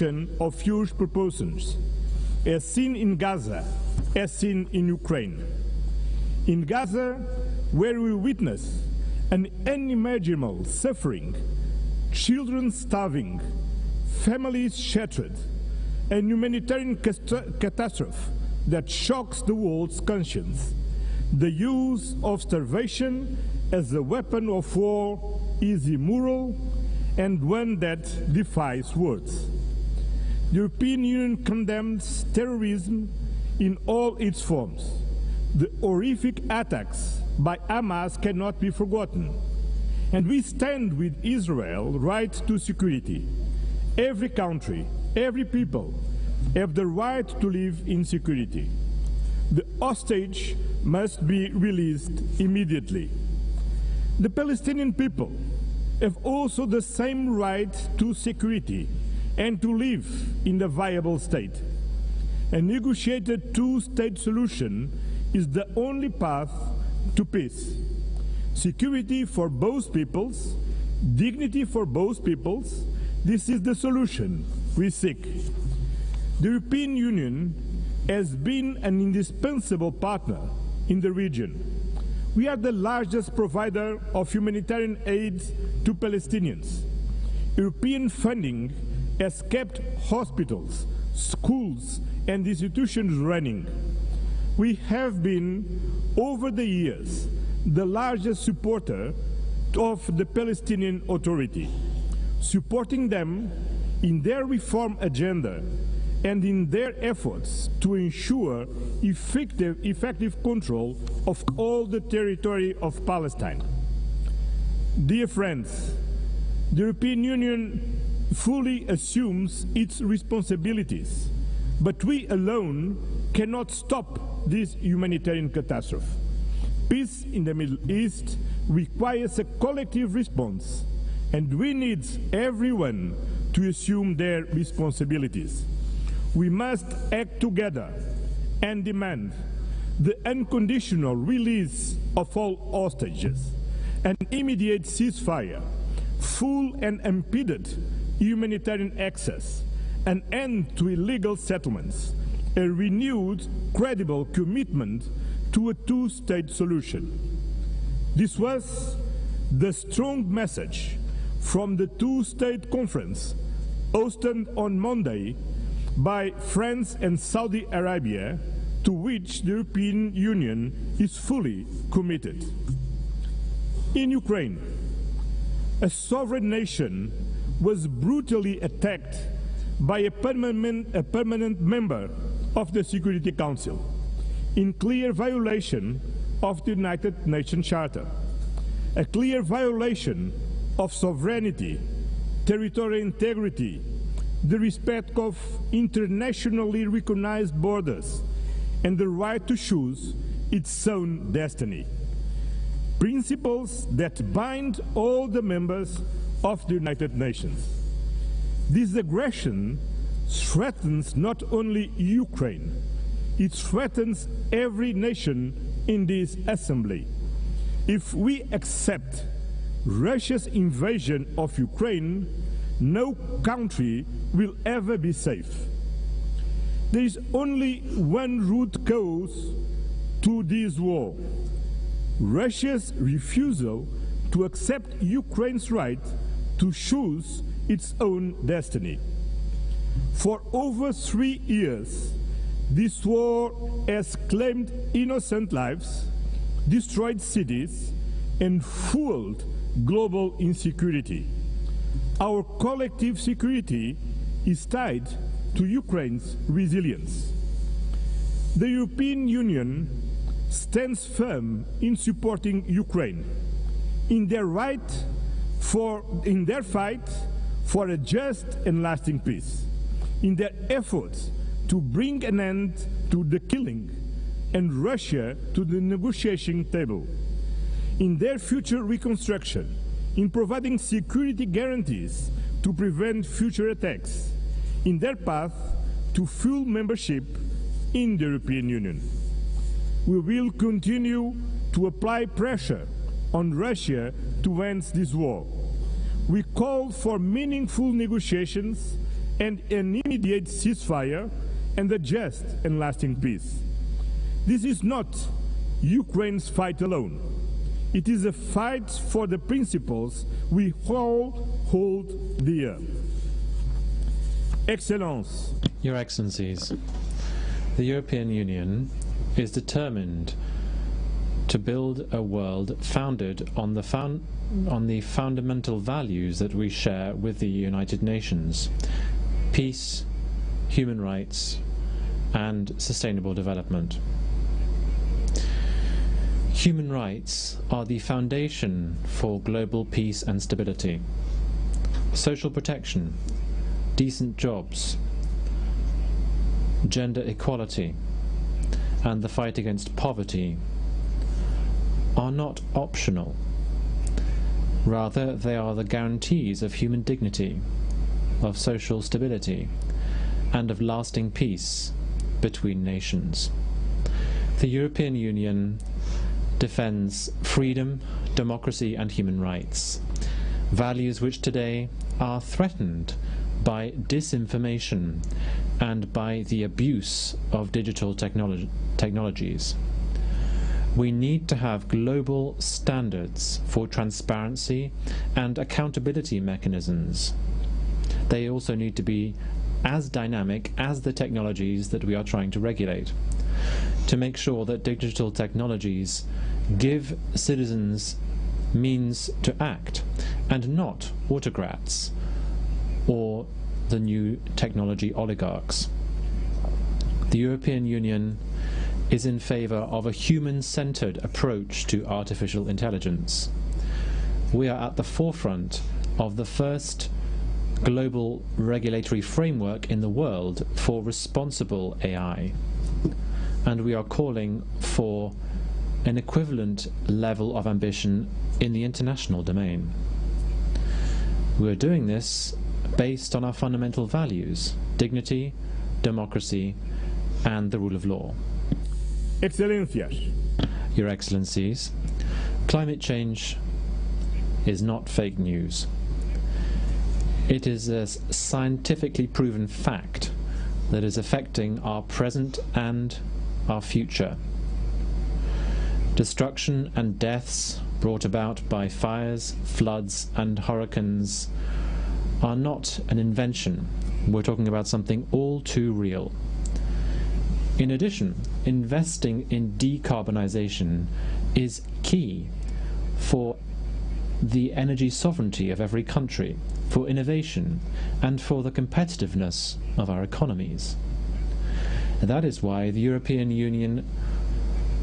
escalation of huge proportions, as seen in Gaza, as seen in Ukraine. In Gaza, where we witness an unimaginable suffering, children starving, families shattered, a humanitarian catastrophe that shocks the world's conscience, the use of starvation as a weapon of war is immoral and one that defies words. The European Union condemns terrorism in all its forms. The horrific attacks by Hamas cannot be forgotten. And we stand with Israel's right to security. Every country, every people have the right to live in security. The hostage must be released immediately. The Palestinian people have also the same right to security and to live in a viable state. A negotiated two-state solution is the only path to peace. Security for both peoples, dignity for both peoples, this is the solution we seek. The European Union has been an indispensable partner in the region. We are the largest provider of humanitarian aid to Palestinians. European funding has kept hospitals, schools, and institutions running. We have been, over the years, the largest supporter of the Palestinian Authority, supporting them in their reform agenda and in their efforts to ensure effective control of all the territory of Palestine. Dear friends, the European Union fully assumes its responsibilities, but we alone cannot stop this humanitarian catastrophe. Peace in the Middle East requires a collective response, and we need everyone to assume their responsibilities. We must act together and demand the unconditional release of all hostages, an immediate ceasefire, full and unimpeded humanitarian access, an end to illegal settlements, a renewed, credible commitment to a two-state solution. This was the strong message from the two-state conference hosted on Monday by France and Saudi Arabia, to which the European Union is fully committed. In Ukraine, a sovereign nation was brutally attacked by a permanent member of the Security Council, in clear violation of the United Nations Charter, a clear violation of sovereignty, territorial integrity, the respect of internationally recognized borders, and the right to choose its own destiny. Principles that bind all the members of the United Nations. This aggression threatens not only Ukraine, it threatens every nation in this assembly. If we accept Russia's invasion of Ukraine, no country will ever be safe. There is only one root cause to this war: Russia's refusal to accept Ukraine's right to choose its own destiny. For over 3 years, this war has claimed innocent lives, destroyed cities, and fueled global insecurity. Our collective security is tied to Ukraine's resilience. The European Union stands firm in supporting Ukraine in their fight for a just and lasting peace, in their efforts to bring an end to the killing and Russia to the negotiation table, in their future reconstruction, in providing security guarantees to prevent future attacks, in their path to full membership in the European Union. We will continue to apply pressure on Russia to end this war. We call for meaningful negotiations and an immediate ceasefire and a just and lasting peace. This is not Ukraine's fight alone. It is a fight for the principles we all hold dear. Excellence. Your Excellencies, the European Union is determined to build a world founded on the fundamental values that we share with the United Nations: peace, human rights, and sustainable development. Human rights are the foundation for global peace and stability. Social protection, decent jobs, gender equality, and the fight against poverty are not optional. Rather, they are the guarantees of human dignity, of social stability, and of lasting peace between nations. The European Union defends freedom, democracy, and human rights, values which today are threatened by disinformation and by the abuse of digital technologies. We need to have global standards for transparency and accountability mechanisms. They also need to be as dynamic as the technologies that we are trying to regulate, to make sure that digital technologies give citizens means to act, and not autocrats or the new technology oligarchs. The European Union is in favour of a human-centred approach to artificial intelligence. We are at the forefront of the first global regulatory framework in the world for responsible AI, and we are calling for an equivalent level of ambition in the international domain. We are doing this based on our fundamental values: dignity, democracy, and the rule of law. Excellencias. Your Excellencies, climate change is not fake news. It is a scientifically proven fact that is affecting our present and our future. Destruction and deaths brought about by fires, floods, and hurricanes are not an invention. We're talking about something all too real. In addition, investing in decarbonization is key for the energy sovereignty of every country, for innovation, and for the competitiveness of our economies. That is why the European Union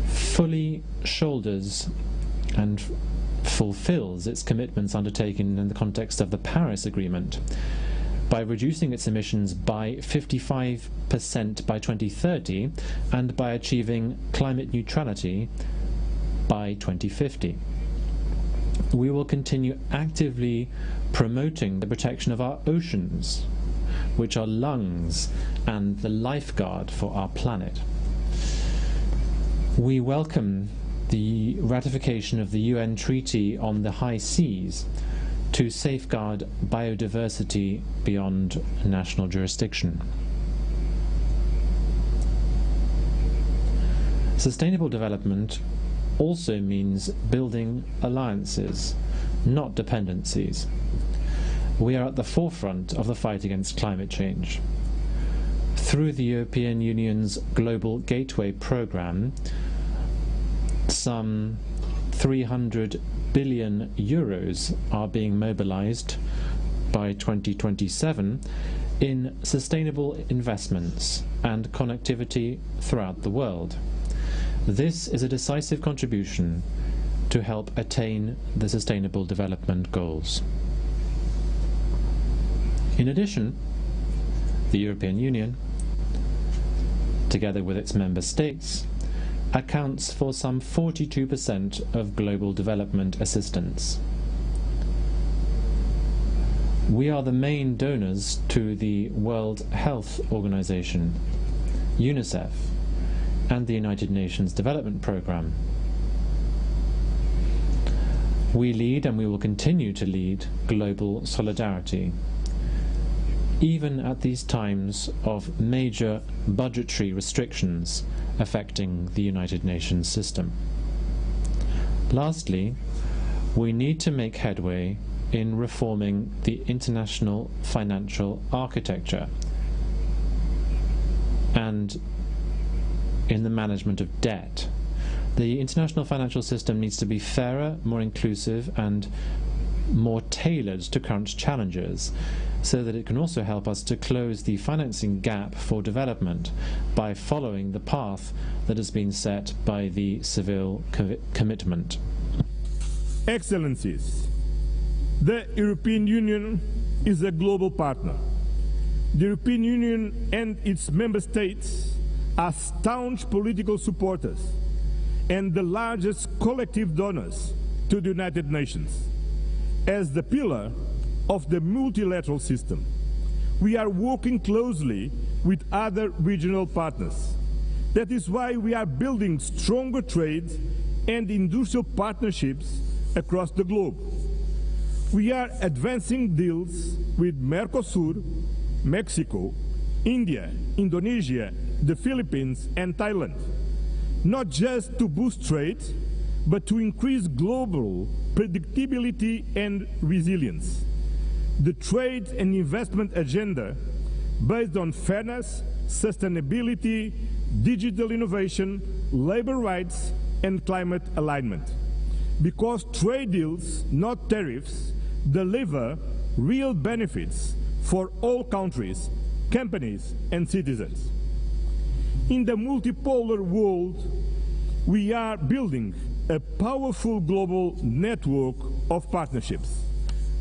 fully shoulders and fulfills its commitments undertaken in the context of the Paris Agreement by reducing its emissions by 55% by 2030 and by achieving climate neutrality by 2050. We will continue actively promoting the protection of our oceans, which are lungs and the lifeguard for our planet. We welcome the ratification of the UN Treaty on the High Seas to safeguard biodiversity beyond national jurisdiction. Sustainable development also means building alliances, not dependencies. We are at the forefront of the fight against climate change. Through the European Union's Global Gateway programme, some 300 billion euros are being mobilized by 2027 in sustainable investments and connectivity throughout the world. This is a decisive contribution to help attain the Sustainable Development Goals. In addition, the European Union, together with its member states, accounts for some 42% of global development assistance. We are the main donors to the World Health Organization, UNICEF, and the United Nations Development Programme. We lead, and we will continue to lead, global solidarity. even at these times of major budgetary restrictions affecting the United Nations system. Lastly, we need to make headway in reforming the international financial architecture and in the management of debt. The international financial system needs to be fairer, more inclusive, and more tailored to current challenges, so that it can also help us to close the financing gap for development by following the path that has been set by the Seville commitment. Excellencies, the European Union is a global partner. The European Union and its member states are staunch political supporters and the largest collective donors to the United Nations. As the pillar of the multilateral system, we are working closely with other regional partners. That is why we are building stronger trade and industrial partnerships across the globe. We are advancing deals with Mercosur, Mexico, India, Indonesia, the Philippines, and Thailand, not just to boost trade, but to increase global predictability and resilience. The trade and investment agenda, based on fairness, sustainability, digital innovation, labor rights, and climate alignment. Because trade deals, not tariffs, deliver real benefits for all countries, companies, and citizens. In the multipolar world, we are building a powerful global network of partnerships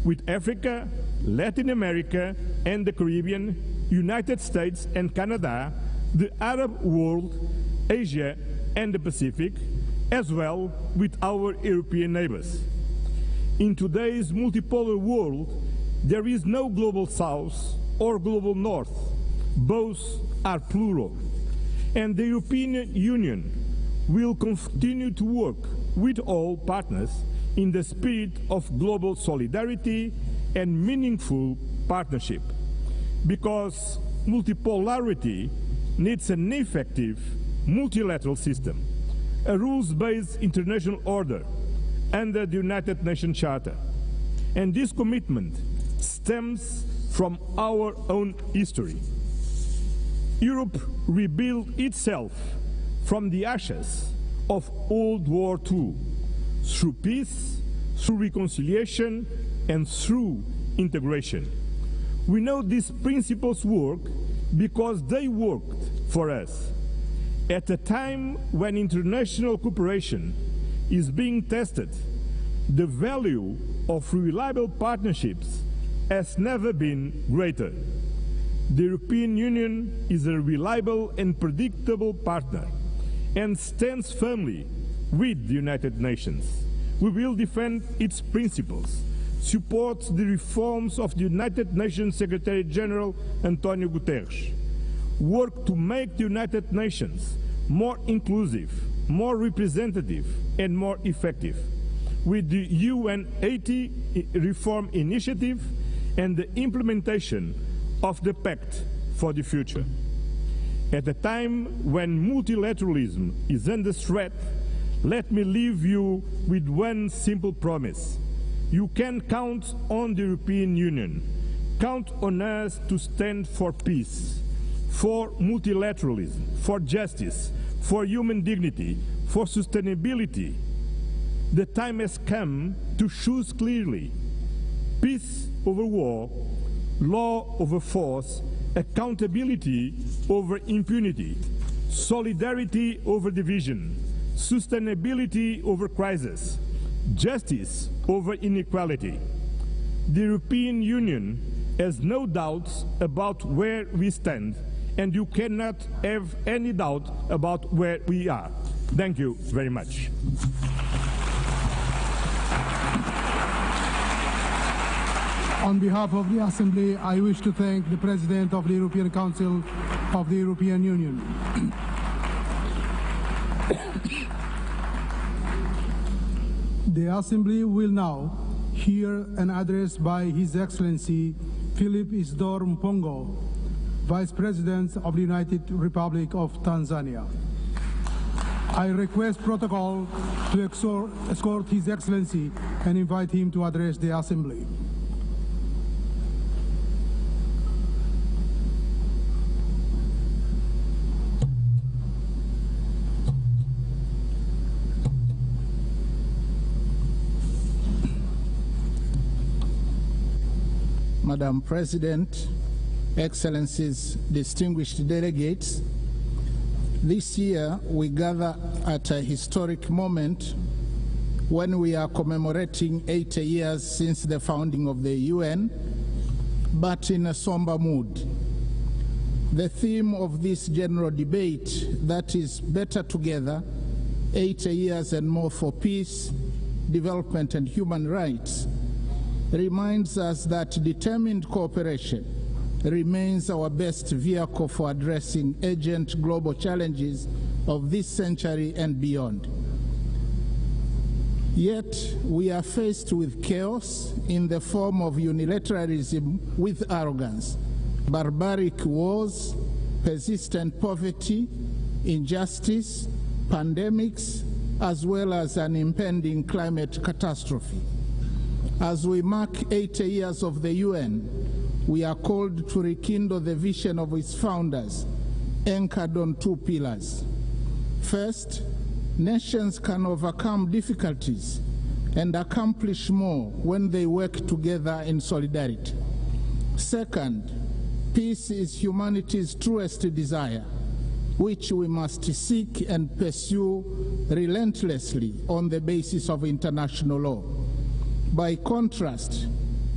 with Africa, Latin America, and the Caribbean, United States and Canada, the Arab world, Asia, and the Pacific, as well with our European neighbors. In today's multipolar world, there is no global south or global north. Both are plural. And the European Union will continue to work with all partners in the spirit of global solidarity and meaningful partnership. Because multipolarity needs an effective multilateral system, a rules-based international order under the United Nations Charter. And this commitment stems from our own history. Europe rebuilt itself from the ashes of World War II through peace, through reconciliation, and through integration. We know these principles work because they worked for us. At a time when international cooperation is being tested, the value of reliable partnerships has never been greater. The European Union is a reliable and predictable partner and stands firmly with the United Nations. We will defend its principles, support the reforms of the United Nations Secretary General Antonio Guterres, work to make the United Nations more inclusive, more representative, and more effective, with the UN 80 reform initiative and the implementation of the Pact for the Future. At a time when multilateralism is under threat, let me leave you with one simple promise. You can count on the European Union. Count on us to stand for peace, for multilateralism, for justice, for human dignity, for sustainability. The time has come to choose clearly: peace over war, law over force, accountability over impunity, solidarity over division, sustainability over crisis, justice over inequality. The European Union has no doubts about where we stand, and you cannot have any doubt about where we are. Thank you very much. On behalf of the Assembly, I wish to thank the President of the European Council of the European Union. The Assembly will now hear an address by His Excellency Philip Isdor Mpongo, Vice President of the United Republic of Tanzania. I request protocol to escort His Excellency and invite him to address the Assembly. Madam President, Excellencies, distinguished delegates, this year we gather at a historic moment when we are commemorating 80 years since the founding of the UN, but in a somber mood. The theme of this general debate, that is better together, 80 years and more for peace, development and human rights, reminds us that determined cooperation remains our best vehicle for addressing urgent global challenges of this century and beyond. Yet, we are faced with chaos in the form of unilateralism with arrogance, barbaric wars, persistent poverty, injustice, pandemics, as well as an impending climate catastrophe. As we mark 80 years of the UN, we are called to rekindle the vision of its founders, anchored on two pillars. First, nations can overcome difficulties and accomplish more when they work together in solidarity. Second, peace is humanity's truest desire, which we must seek and pursue relentlessly on the basis of international law. By contrast,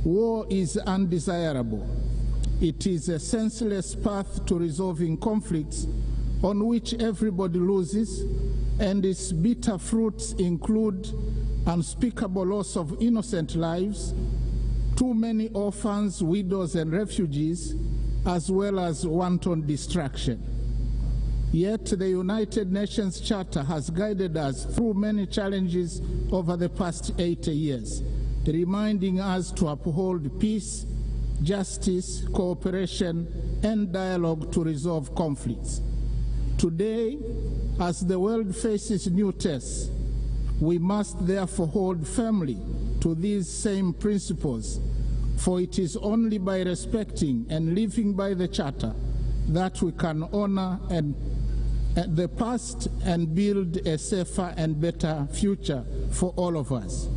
war is undesirable. It is a senseless path to resolving conflicts on which everybody loses, and its bitter fruits include unspeakable loss of innocent lives, too many orphans, widows, and refugees, as well as wanton destruction. Yet the United Nations Charter has guided us through many challenges over the past 80 years, reminding us to uphold peace, justice, cooperation, and dialogue to resolve conflicts. Today, as the world faces new tests, we must therefore hold firmly to these same principles, for it is only by respecting and living by the Charter that we can honor the past and build a safer and better future for all of us.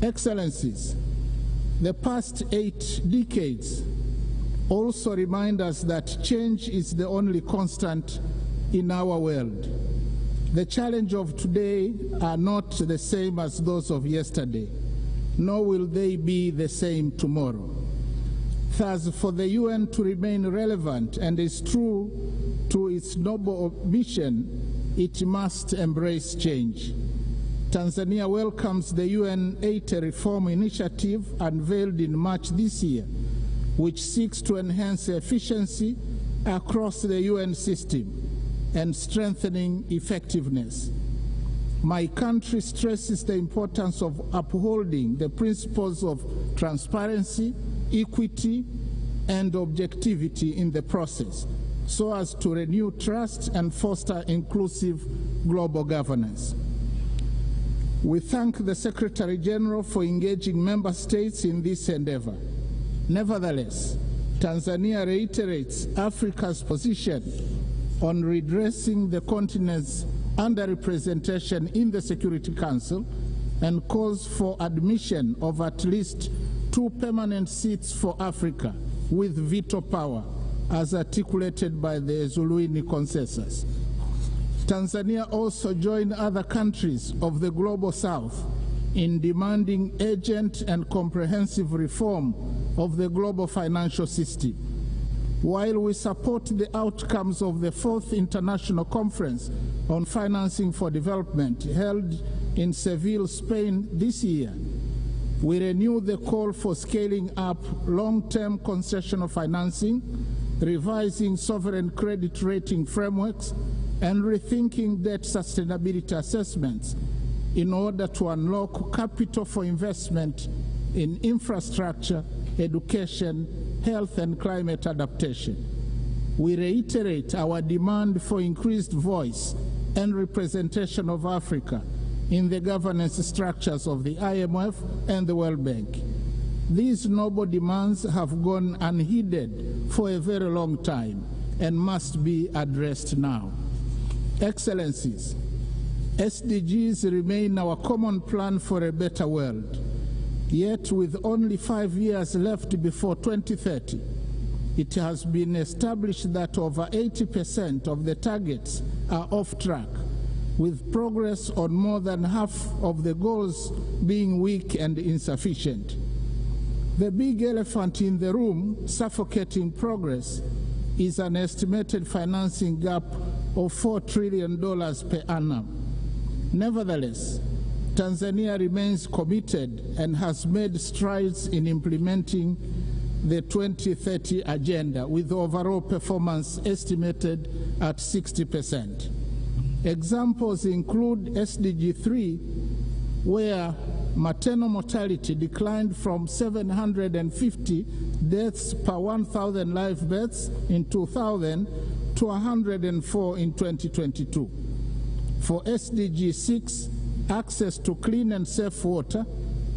Excellencies, the past 8 decades also remind us that change is the only constant in our world. The challenges of today are not the same as those of yesterday, nor will they be the same tomorrow. Thus, for the UN to remain relevant and is true to its noble mission, it must embrace change. Tanzania welcomes the UN 80 reform initiative unveiled in March this year, which seeks to enhance efficiency across the UN system and strengthening effectiveness. My country stresses the importance of upholding the principles of transparency, equity, and objectivity in the process, so as to renew trust and foster inclusive global governance. We thank the Secretary General for engaging member states in this endeavor. Nevertheless, Tanzania reiterates Africa's position on redressing the continent's underrepresentation in the Security Council and calls for admission of at least 2 permanent seats for Africa with veto power, as articulated by the Zuluini Consensus. Tanzania also joined other countries of the Global South in demanding urgent and comprehensive reform of the global financial system. While we support the outcomes of the 4th International Conference on Financing for Development held in Seville, Spain this year, we renew the call for scaling up long-term concessional financing, revising sovereign credit rating frameworks, and rethinking debt sustainability assessments in order to unlock capital for investment in infrastructure education, health, and climate adaptation. We reiterate our demand for increased voice and representation of Africa in the governance structures of the IMF and the World Bank. These noble demands have gone unheeded for a very long time and must be addressed now. Excellencies, SDGs remain our common plan for a better world. Yet, with only 5 years left before 2030, it has been established that over 80% of the targets are off track, with progress on more than half of the goals being weak and insufficient. The big elephant in the room suffocating progress is an estimated financing gap of $4 trillion per annum. Nevertheless, Tanzania remains committed and has made strides in implementing the 2030 agenda, with overall performance estimated at 60%. Examples include SDG 3, where maternal mortality declined from 750 deaths per 1,000 live births in 2000 to 104 in 2022. For SDG 6, access to clean and safe water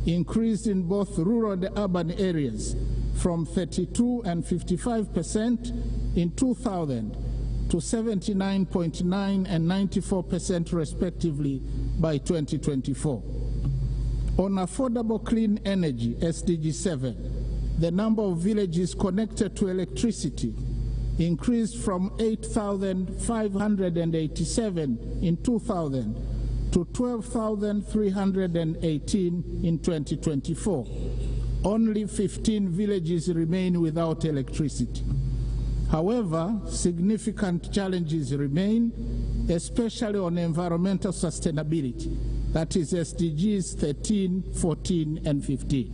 increased in both rural and urban areas from 32 and 55% in 2000 to 79.9 and 94% respectively by 2024. On affordable clean energy, SDG 7, the number of villages connected to electricity increased from 8,587 in 2000 to 12,318 in 2024. Only 15 villages remain without electricity. However, significant challenges remain, especially on environmental sustainability, that is SDGs 13, 14, and 15.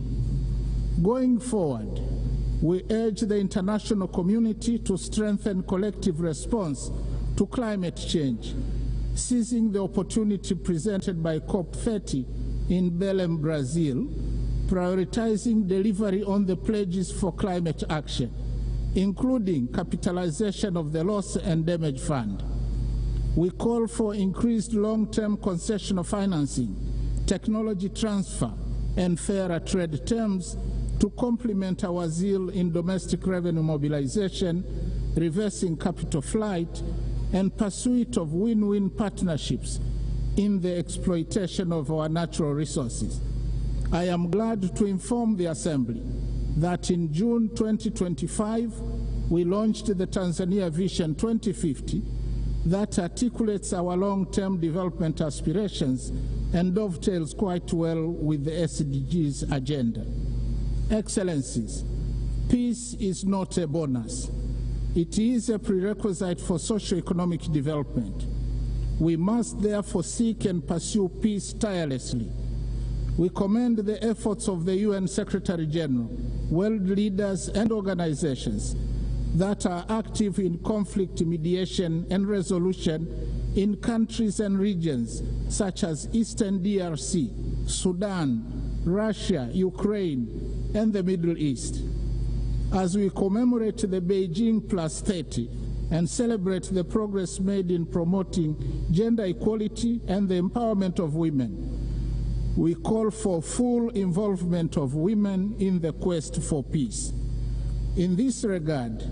Going forward, we urge the international community to strengthen collective response to climate change, seizing the opportunity presented by COP30 in Belém, Brazil, prioritizing delivery on the pledges for climate action, including capitalization of the Loss and Damage Fund. We call for increased long-term concessional financing, technology transfer, and fairer trade terms to complement our zeal in domestic revenue mobilization, reversing capital flight, and pursuit of win-win partnerships in the exploitation of our natural resources. I am glad to inform the Assembly that in June 2025, we launched the Tanzania Vision 2050 that articulates our long-term development aspirations and dovetails quite well with the SDGs agenda. Excellencies, peace is not a bonus. It is a prerequisite for socio-economic development. We must therefore seek and pursue peace tirelessly. We commend the efforts of the UN Secretary General, world leaders, and organizations that are active in conflict mediation and resolution in countries and regions such as Eastern DRC, Sudan, Russia, Ukraine, and the Middle East. As we commemorate the Beijing +30 and celebrate the progress made in promoting gender equality and the empowerment of women, we call for full involvement of women in the quest for peace. In this regard,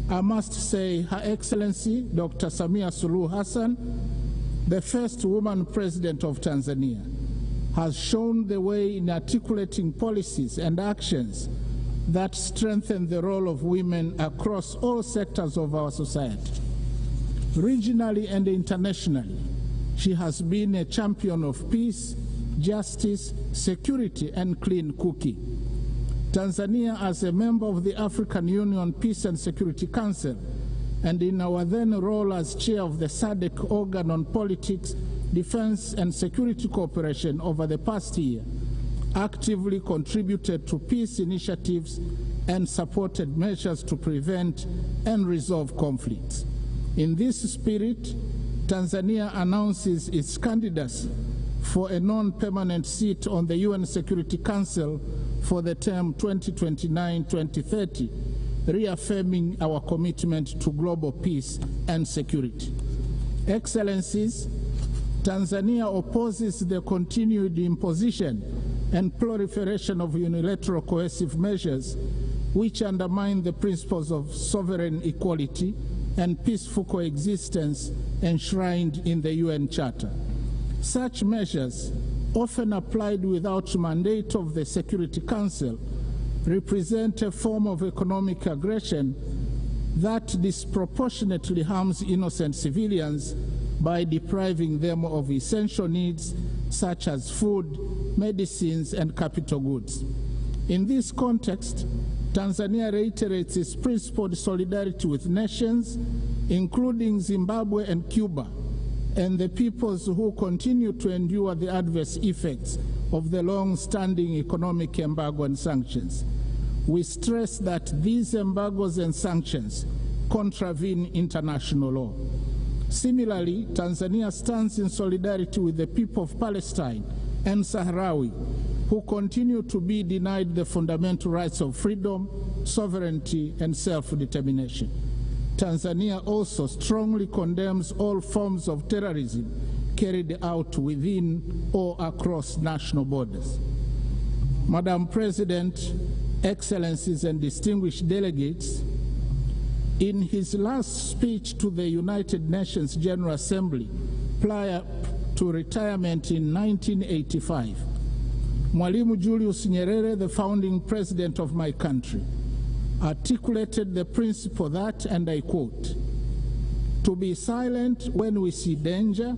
I must say Her Excellency Dr. Samia Suluhu Hassan, the first woman president of Tanzania, has shown the way in articulating policies and actions that strengthen the role of women across all sectors of our society. Regionally and internationally, she has been a champion of peace, justice, security, and clean cooking. Tanzania, as a member of the African Union Peace and Security Council, and in our then role as chair of the SADC organ on politics, defense, and security cooperation over the past year, actively contributed to peace initiatives and supported measures to prevent and resolve conflicts. In this spirit, Tanzania announces its candidacy for a non-permanent seat on the UN Security Council for the term 2029-2030, reaffirming our commitment to global peace and security. Excellencies, Tanzania opposes the continued imposition and proliferation of unilateral coercive measures which undermine the principles of sovereign equality and peaceful coexistence enshrined in the UN Charter. Such measures, often applied without mandate of the Security Council, represent a form of economic aggression that disproportionately harms innocent civilians by depriving them of essential needs such as food, medicines, and capital goods. In this context, Tanzania reiterates its principled solidarity with nations, including Zimbabwe and Cuba, and the peoples who continue to endure the adverse effects of the long-standing economic embargo and sanctions. We stress that these embargoes and sanctions contravene international law. Similarly, Tanzania stands in solidarity with the people of Palestine and Sahrawi, who continue to be denied the fundamental rights of freedom, sovereignty, and self-determination. Tanzania also strongly condemns all forms of terrorism carried out within or across national borders. Madam President, Excellencies, and distinguished delegates, in his last speech to the United Nations General Assembly prior to retirement in 1985, Mwalimu Julius Nyerere, the founding president of my country, articulated the principle that, and I quote, "To be silent when we see danger,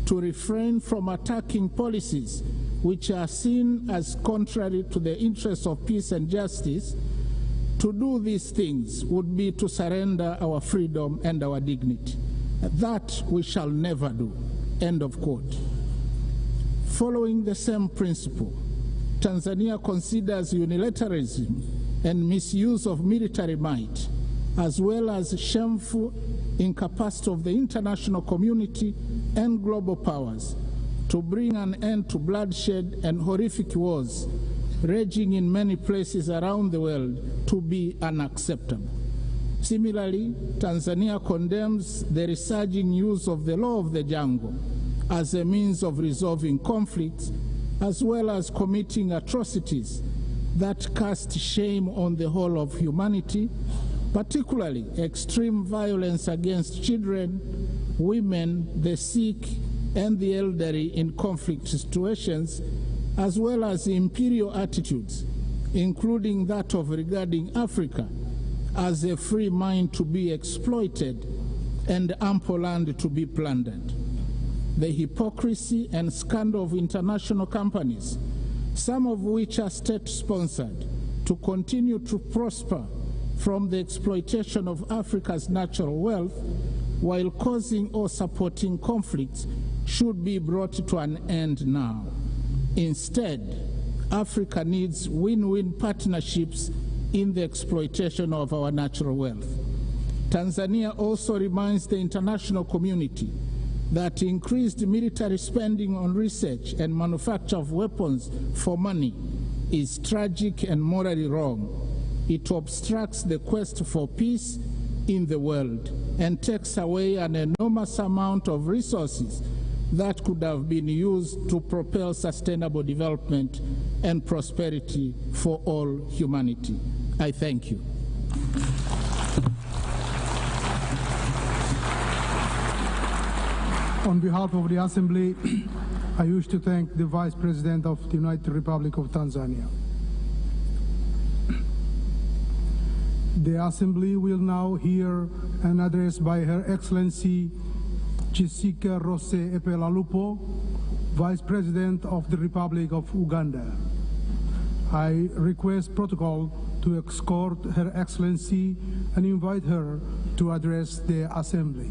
to refrain from attacking policies which are seen as contrary to the interests of peace and justice, to do these things would be to surrender our freedom and our dignity. That we shall never do." End of quote. Following the same principle, Tanzania considers unilateralism and misuse of military might, as well as shameful incapacity of the international community and global powers to bring an end to bloodshed and horrific wars raging in many places around the world, to be unacceptable. Similarly, Tanzania condemns the resurging use of the law of the jungle as a means of resolving conflicts, as well as committing atrocities that cast shame on the whole of humanity, particularly extreme violence against children, women, the sick, and the elderly in conflict situations, as well as imperial attitudes, including that of regarding Africa as a free mine to be exploited and ample land to be plundered. The hypocrisy and scandal of international companies, some of which are state-sponsored, to continue to prosper from the exploitation of Africa's natural wealth while causing or supporting conflicts should be brought to an end now. Instead, Africa needs win-win partnerships in the exploitation of our natural wealth. Tanzania also reminds the international community that increased military spending on research and manufacture of weapons for money is tragic and morally wrong. It obstructs the quest for peace in the world and takes away an enormous amount of resources that could have been used to propel sustainable development and prosperity for all humanity. I thank you. On behalf of the Assembly, I wish to thank the Vice President of the United Republic of Tanzania. The Assembly will now hear an address by Her Excellency Jessica Rose Epelalupo, Vice President of the Republic of Uganda. I request protocol to escort Her Excellency and invite her to address the Assembly.